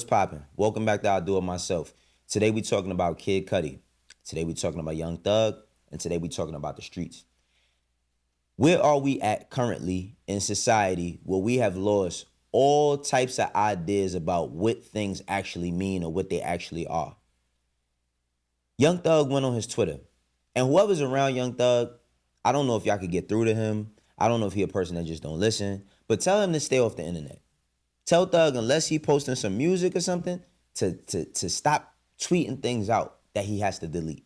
poppin'? Welcome back to I'll Do It Myself. Today we talking about Kid Cudi. Today we talking about Young Thug. And today we talking about the streets. Where are we at currently in society where we have lost all types of ideas about what things actually mean or what they actually are? Young Thug went on his Twitter. And whoever's around Young Thug, I don't know if y'all could get through to him. I don't know if he a person that just don't listen. But tell him to stay off the internet. Tell Thug, unless he posting some music or something, to stop tweeting things out that he has to delete.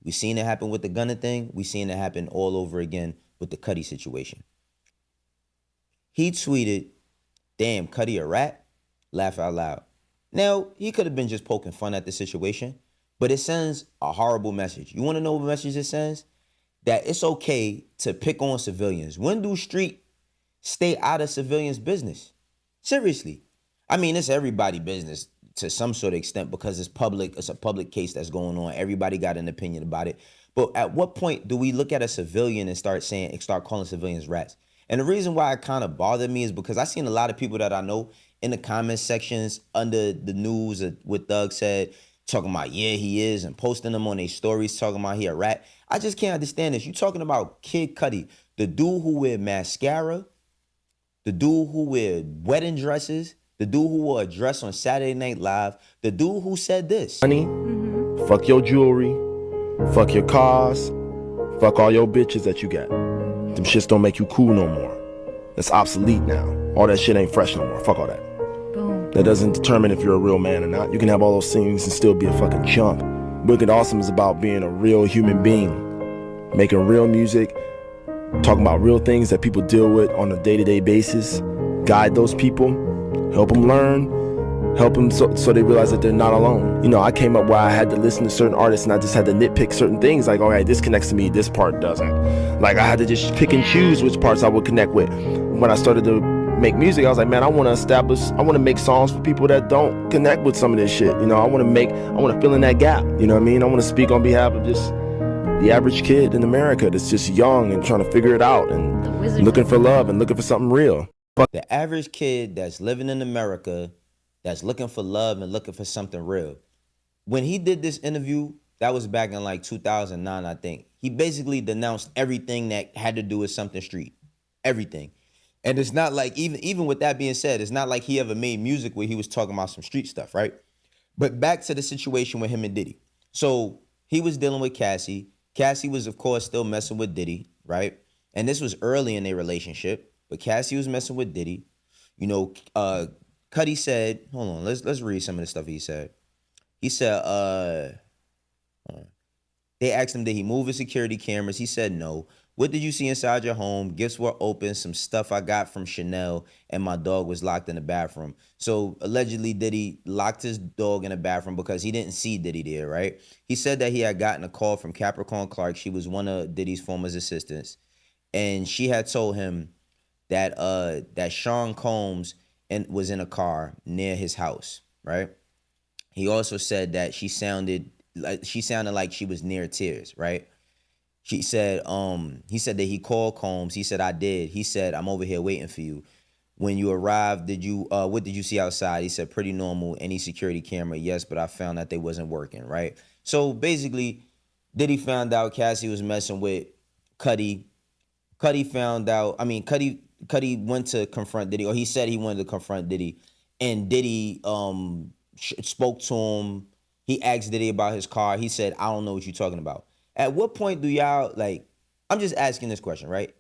We seen it happen with the Gunna thing. We seen it happen all over again with the Cudi situation. He tweeted, "Damn, Cudi a rat?" Laugh out loud. Now, he could have been just poking fun at the situation, but it sends a horrible message. You want to know what message it sends? That it's okay to pick on civilians. When do street stay out of civilians' business? Seriously. I mean, it's everybody's business to some sort of extent because it's public. It's a public case that's going on. Everybody got an opinion about it. But at what point do we look at a civilian and start calling civilians rats? And the reason why it kind of bothered me is because I seen a lot of people that I know in the comment sections under the news of what Thug said, talking about, yeah, he is, and posting them on their stories, talking about he a rat. I just can't understand this. You talking about Kid Cudi, the dude who wear mascara, the dude who wear wedding dresses, the dude who wore a dress on Saturday Night Live, the dude who said this. Money, fuck your jewelry, fuck your cars, fuck all your bitches that you got. Them shits don't make you cool no more. That's obsolete now. All that shit ain't fresh no more. Fuck all that. Boom. That doesn't determine if you're a real man or not. You can have all those things and still be a fucking chump. Wicked Awesome is about being a real human being, making real music, talking about real things that people deal with on a day-to-day basis, guide those people, help them learn, help them so they realize that they're not alone. You know, I came up where I had to listen to certain artists and I just had to nitpick certain things, like, all right, this connects to me, this part doesn't. Like, I had to just pick and choose which parts I would connect with. When I started to make music, I was like, man, I want to make songs for people that don't connect with some of this shit. You know, I want to fill in that gap. You know what I mean? I want to speak on behalf of just the average kid in America that's just young and trying to figure it out and looking for love and looking for something real. The average kid that's living in America that's looking for love and looking for something real. When he did this interview, that was back in like 2009, I think. He basically denounced everything that had to do with something street. Everything. And it's not like, even with that being said, it's not like he ever made music where he was talking about some street stuff, right? But back to the situation with him and Diddy. So he was dealing with Cassie. Cassie was, of course, still messing with Diddy, right? And this was early in their relationship, but Cassie was messing with Diddy. You know, Cudi said, hold on, let's read some of the stuff he said. He said, they asked him, did he move his security cameras? He said no. What did you see inside your home? Gifts were open, some stuff I got from Chanel, and my dog was locked in the bathroom. So allegedly Diddy locked his dog in the bathroom because he didn't see Diddy there, right? He said that he had gotten a call from Capricorn Clark. She was one of Diddy's former assistants. And she had told him that that Sean Combs was in a car near his house, right? He also said that she sounded like she was near tears, right? He said that he called Combs. He said, I did. He said, I'm over here waiting for you. When you arrived, what did you see outside? He said, pretty normal. Any security camera? Yes, but I found that they wasn't working, right? So basically, Diddy found out Cassie was messing with Cudi. Cudi went to confront Diddy, or he said he wanted to confront Diddy. And Diddy spoke to him. He asked Diddy about his car. He said, I don't know what you're talking about. At what point do y'all, like, I'm just asking this question, right?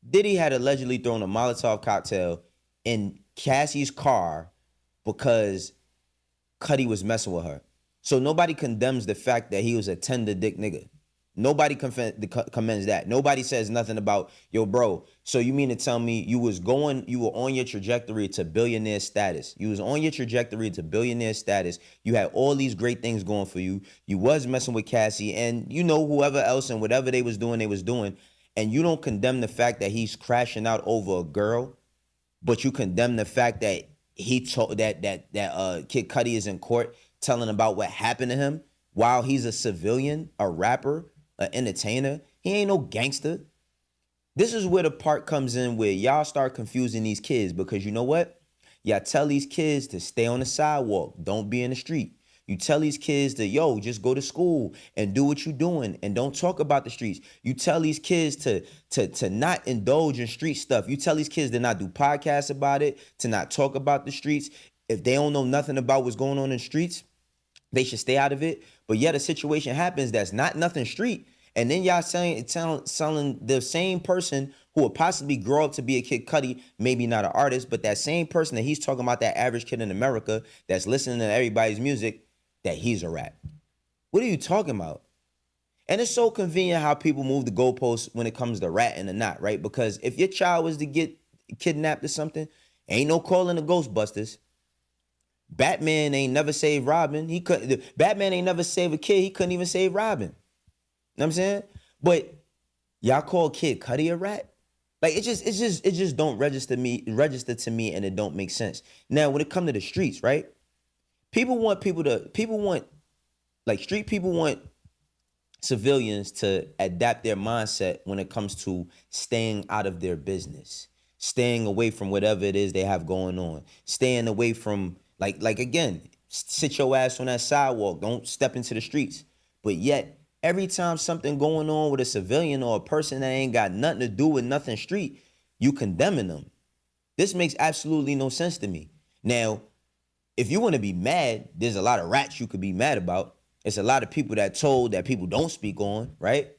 Diddy had allegedly thrown a Molotov cocktail in Cassie's car because Cudi was messing with her. So nobody condemns the fact that he was a tender dick nigga. Nobody commends that. Nobody says nothing about, yo, bro, so you mean to tell me you were on your trajectory to billionaire status. You was on your trajectory to billionaire status. You had all these great things going for you. You was messing with Cassie and, you know, whoever else, and whatever they was doing. And you don't condemn the fact that he's crashing out over a girl, but you condemn the fact that he told that Kid Cudi is in court telling about what happened to him while he's a civilian, a rapper, an entertainer. He ain't no gangster. This is where the part comes in where y'all start confusing these kids, because you know what? Y'all tell these kids to stay on the sidewalk, don't be in the street. You tell these kids to, yo, just go to school and do what you're doing and don't talk about the streets. You tell these kids to not indulge in street stuff. You tell these kids to not do podcasts about it, to not talk about the streets. If they don't know nothing about what's going on in the streets, they should stay out of it. But yet a situation happens that's not nothing street. And then y'all selling the same person who would possibly grow up to be a Kid Cudi, maybe not an artist, but that same person that he's talking about, that average kid in America that's listening to everybody's music, that he's a rat. What are you talking about? And it's so convenient how people move the goalposts when it comes to ratting or not, right? Because if your child was to get kidnapped or something, ain't no calling the Ghostbusters. Batman ain't never saved Robin. Batman ain't never saved a kid. He couldn't even save Robin. You know what I'm saying? But y'all call Kid Cudi a rat? Like it just don't register to me, and it don't make sense. Now, when it comes to the streets, right? Street people want civilians to adapt their mindset when it comes to staying out of their business, staying away from whatever it is they have going on, staying away from again, sit your ass on that sidewalk, don't step into the streets. But yet, every time something going on with a civilian or a person that ain't got nothing to do with nothing street, you condemning them. This makes absolutely no sense to me. Now, if you want to be mad, there's a lot of rats you could be mad about. It's a lot of people that people don't speak on, right?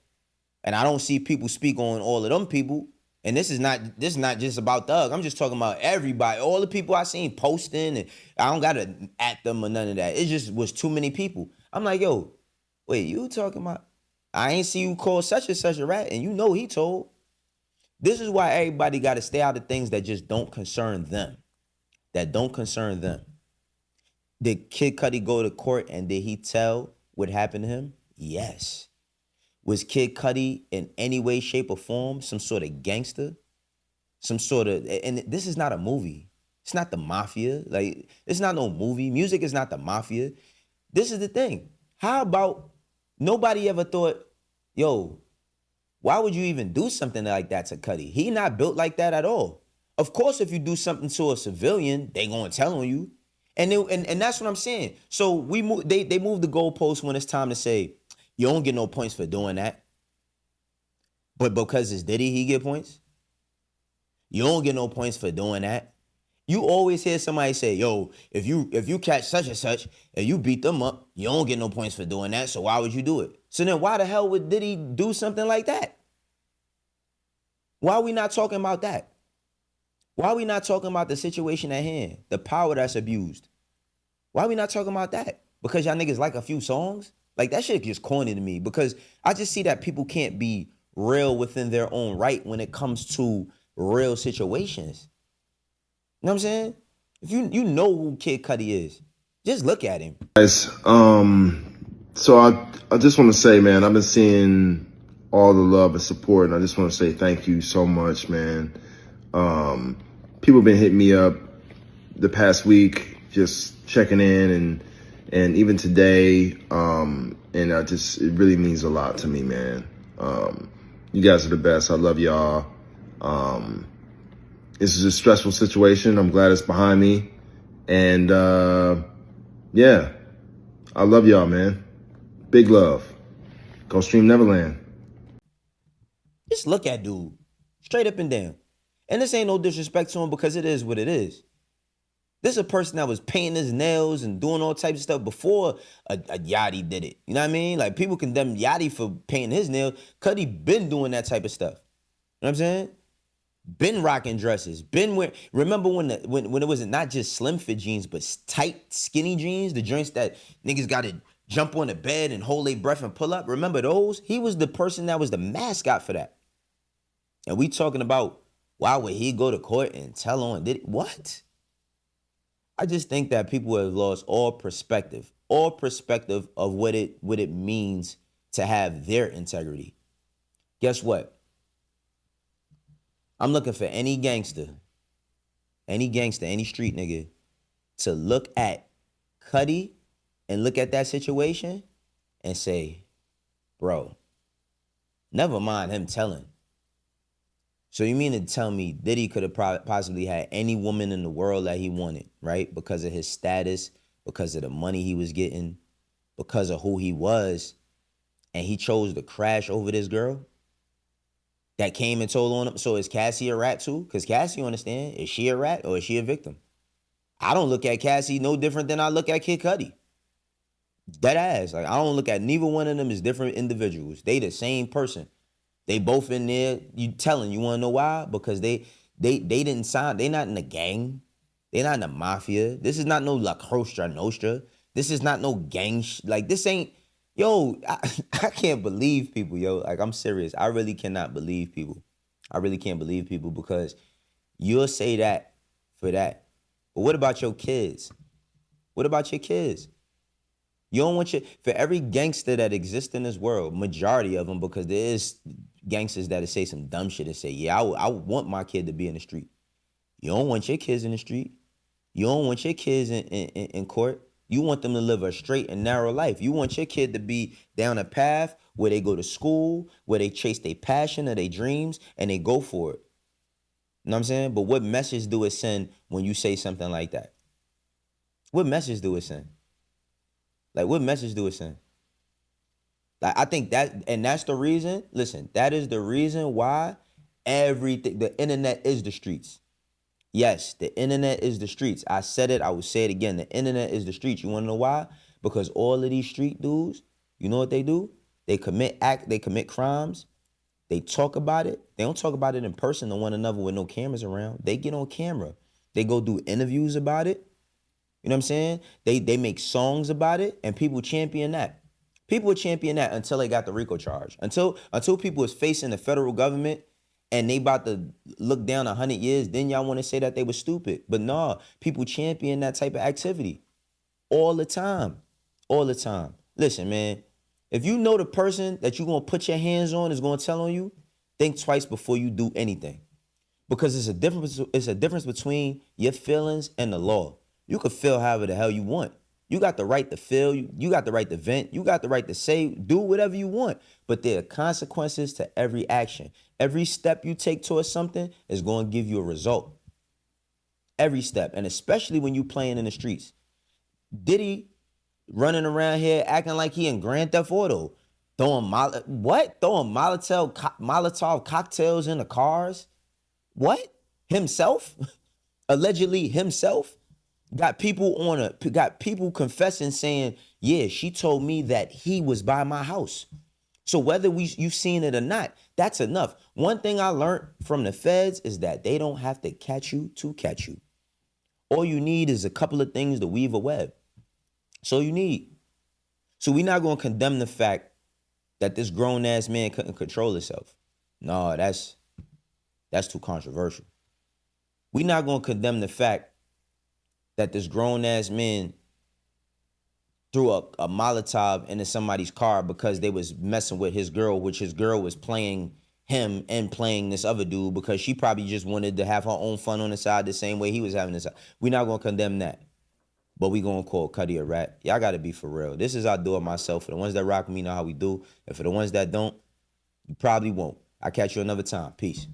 And I don't see people speak on all of them people. And this is not just about Thug. I'm just talking about everybody. All the people I seen posting, and I don't gotta at them or none of that. It just was too many people. I'm like, yo, wait, you talking about? I ain't see you call such and such a rat, and you know he told. This is why everybody got to stay out of things that just don't concern them. That don't concern them. Did Kid Cudi go to court and did he tell what happened to him? Yes. Was Kid Cudi in any way, shape, or form some sort of gangster? And this is not a movie. It's not the mafia. Like, it's not no movie. Music is not the mafia. This is the thing. How about nobody ever thought, yo, why would you even do something like that to Cudi? He not built like that at all. Of course, if you do something to a civilian, they gonna tell on you. And that's what I'm saying. So they move the goalposts when it's time to say, you don't get no points for doing that. But because it's Diddy, he get points. You don't get no points for doing that. You always hear somebody say, yo, if you catch such and such and you beat them up, you don't get no points for doing that. So why would you do it? So then why the hell would Diddy do something like that? Why are we not talking about that? Why are we not talking about the situation at hand? The power that's abused. Why are we not talking about that? Because y'all niggas like a few songs? Like, that shit just corny to me, because I just see that people can't be real within their own right when it comes to real situations. You know what I'm saying? If you know who Kid Cudi is, just look at him. Guys, so I just want to say, man, I've been seeing all the love and support, and I just want to say thank you so much, man. People have been hitting me up the past week, just checking in, and even today, and it really means a lot to me, man. You guys are the best. I love y'all. This is a stressful situation. I'm glad it's behind me. And, yeah, I love y'all, man. Big love. Go stream Neverland. Just look at dude. Straight up and down. And this ain't no disrespect to him, because it is what it is. This is a person that was painting his nails and doing all types of stuff before a Yachty did it. You know what I mean? Like, people condemn Yachty for painting his nails. Cudi been doing that type of stuff. You know what I'm saying? Been rocking dresses. Been wearing. Remember when it was not just slim fit jeans, but tight, skinny jeans? The joints that niggas got to jump on the bed and hold their breath and pull up. Remember those? He was the person that was the mascot for that. And we talking about, why would he go to court and tell on? What? I just think that people have lost all perspective of what it means to have their integrity. Guess what? I'm looking for any gangster, any street nigga, to look at Cudi and look at that situation and say, bro, never mind him telling. So you mean to tell me Diddy could have possibly had any woman in the world that he wanted, right? Because of his status, because of the money he was getting, because of who he was, and he chose to crash over this girl that came and told on him. So is Cassie a rat too? Because Cassie, you understand, is she a rat or is she a victim? I don't look at Cassie no different than I look at Kid Cudi. Dead ass. Like, I don't look at neither one of them as different individuals. They the same person. They both in there. You telling, you want to know why? Because they didn't sign. They not in the gang. They not in the mafia. This is not no La Cosa Nostra. This is not no gang. Like, this ain't. Yo, I can't believe people, yo. Like, I'm serious. I really cannot believe people. I really can't believe people because you'll say that for that. But what about your kids? What about your kids? You don't want for every gangster that exists in this world, majority of them, because there is gangsters that say some dumb shit and say, yeah, I want my kid to be in the street. You don't want your kids in the street. You don't want your kids in court. You want them to live a straight and narrow life. You want your kid to be down a path where they go to school, where they chase their passion or their dreams, and they go for it. You know what I'm saying? But what message do it send when you say something like that? What message do it send? Like, what message do it send? Like, I think that, and that's the reason, listen, that is the reason why everything, the internet is the streets. Yes, the internet is the streets. I said it, I will say it again. The internet is the streets. You want to know why? Because all of these street dudes, you know what they do? They commit crimes. They talk about it. They don't talk about it in person to one another with no cameras around. They get on camera. They go do interviews about it. You know what I'm saying? They make songs about it, and people champion that. People would champion that until they got the RICO charge. Until people was facing the federal government and they about to look down 100 years, then y'all want to say that they were stupid. But nah, people champion that type of activity all the time. All the time. Listen, man, if you know the person that you're going to put your hands on is going to tell on you, think twice before you do anything. Because it's a difference between your feelings and the law. You can feel however the hell you want. You got the right to feel. You got the right to vent. You got the right to say, do whatever you want. But there are consequences to every action. Every step you take towards something is going to give you a result. Every step. And especially when you playing in the streets. Diddy running around here acting like he in Grand Theft Auto. Throwing Molotov cocktails in the cars? What? Himself? Allegedly himself? Got people confessing saying, yeah, she told me that he was by my house. So whether you've seen it or not, that's enough. One thing I learned from the feds is that they don't have to catch you to catch you. All you need is a couple of things to weave a web. So you need. So we're not going to condemn the fact that this grown-ass man couldn't control himself. No, that's too controversial. We're not going to condemn the fact that this grown-ass man threw a Molotov into somebody's car because they was messing with his girl, which his girl was playing him and playing this other dude because she probably just wanted to have her own fun on the side the same way he was having this. We're not going to condemn that. But we going to call Cudi a rat. Y'all got to be for real. This is I do it myself. For the ones that rock with me know how we do. And for the ones that don't, you probably won't. I'll catch you another time. Peace.